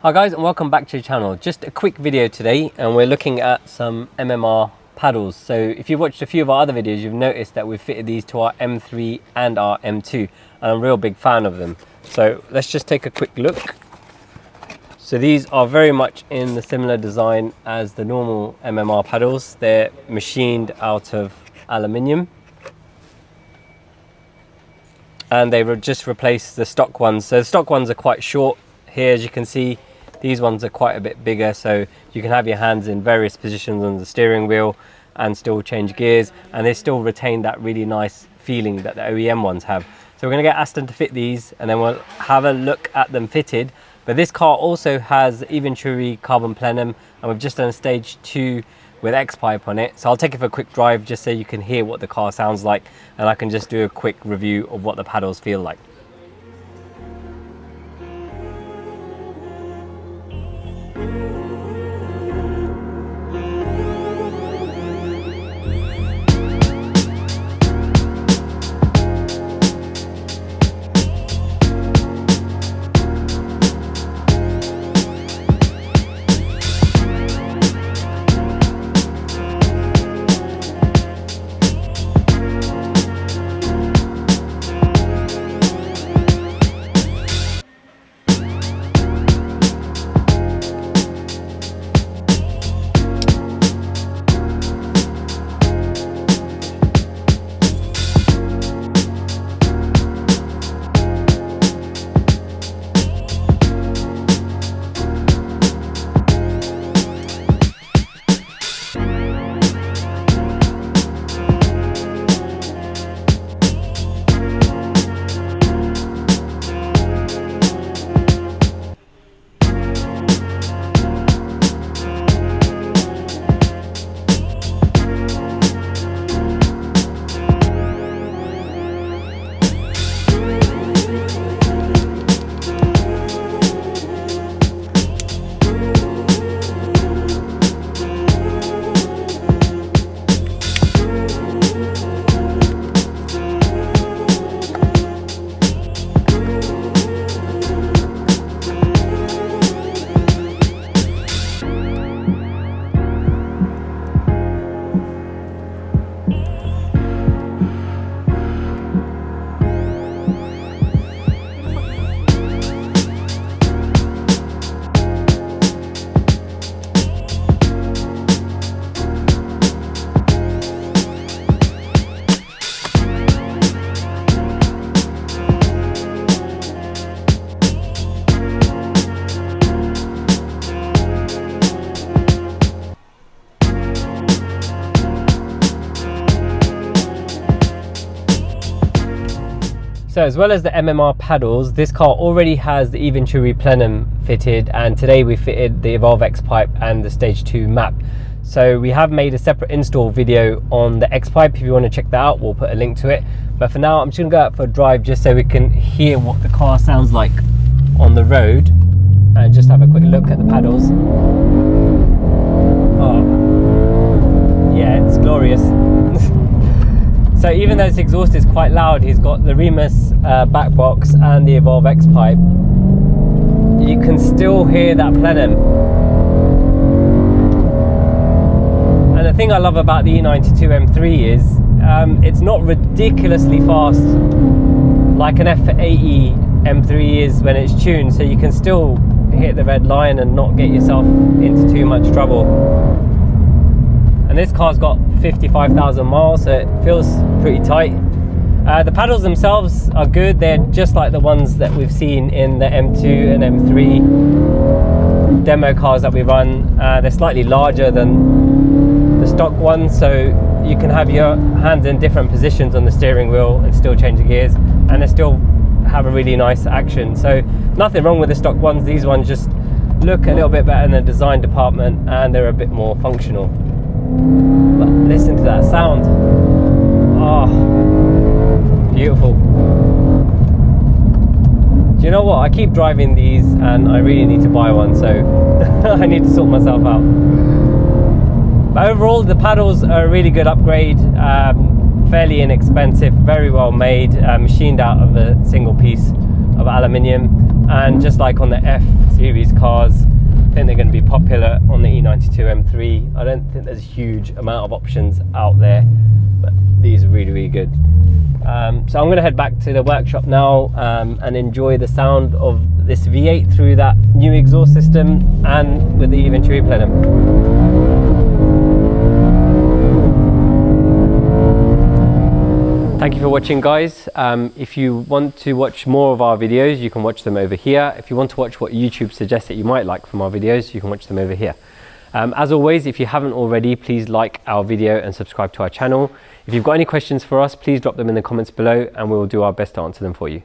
Hi guys, and welcome back to the channel. Just a quick video today, and we're looking at some MMR paddles. So if you've watched a few of our other videos, you've noticed that we've fitted these to our M3 and our M2, and I'm a real big fan of them. So let's just take a quick look. So these are very much in the similar design as the normal MMR paddles. They're machined out of aluminium, and they just replaced the stock ones. So the stock ones are quite short. Here, as you can see, these ones are quite a bit bigger, so you can have your hands in various positions on the steering wheel and still change gears, and they still retain that really nice feeling that the OEM ones have. So we're going to get Aston to fit these, and then we'll have a look at them fitted. But this car also has Eventuri Carbon Plenum, and we've just done a stage 2 with X-Pipe on it. So I'll take it for a quick drive just so you can hear what the car sounds like, and I can just do a quick review of what the paddles feel like. So as well as the MMR paddles, this car already has the Eventuri Plenum fitted, and today we fitted the Evolve X-Pipe and the Stage 2 map. So we have made a separate install video on the X-Pipe. If you want to check that out, we'll put a link to it. But for now, I'm just going to go out for a drive just so we can hear what the car sounds like on the road, and just have a quick look at the paddles. Oh, yeah, it's glorious. So even though this exhaust is quite loud, he's got the Remus back box and the Evolve X-Pipe, you can still hear that plenum. And the thing I love about the E92 M3 is it's not ridiculously fast like an F8x M3 is when it's tuned, so you can still hit the red line and not get yourself into too much trouble. And this car's got 55,000 miles, so it feels pretty tight. The paddles themselves are good. They're just like the ones that we've seen in the M2 and M3 demo cars that we run. They're slightly larger than the stock ones, so you can have your hands in different positions on the steering wheel and still change the gears, and they still have a really nice action. So nothing wrong with the stock ones. These ones just look a little bit better in the design department, and they're a bit more functional. But listen to that sound. Oh, beautiful. Do you know what? I keep driving these and I really need to buy one, so I need to sort myself out. But overall, the paddles are a really good upgrade. Fairly inexpensive, very well made, machined out of a single piece of aluminium. And just like on the F series cars, I think they're going to be popular on the E92 M3. I don't think there's a huge amount of options out there, but these are really, really good. So I'm going to head back to the workshop now and enjoy the sound of this V8 through that new exhaust system and with the Eventuri Plenum. Thank you for watching, guys. If you want to watch more of our videos, you can watch them over here. If you want to watch what YouTube suggests that you might like from our videos, you can watch them over here. As always, if you haven't already, please like our video and subscribe to our channel. If you've got any questions for us, please drop them in the comments below and we will do our best to answer them for you.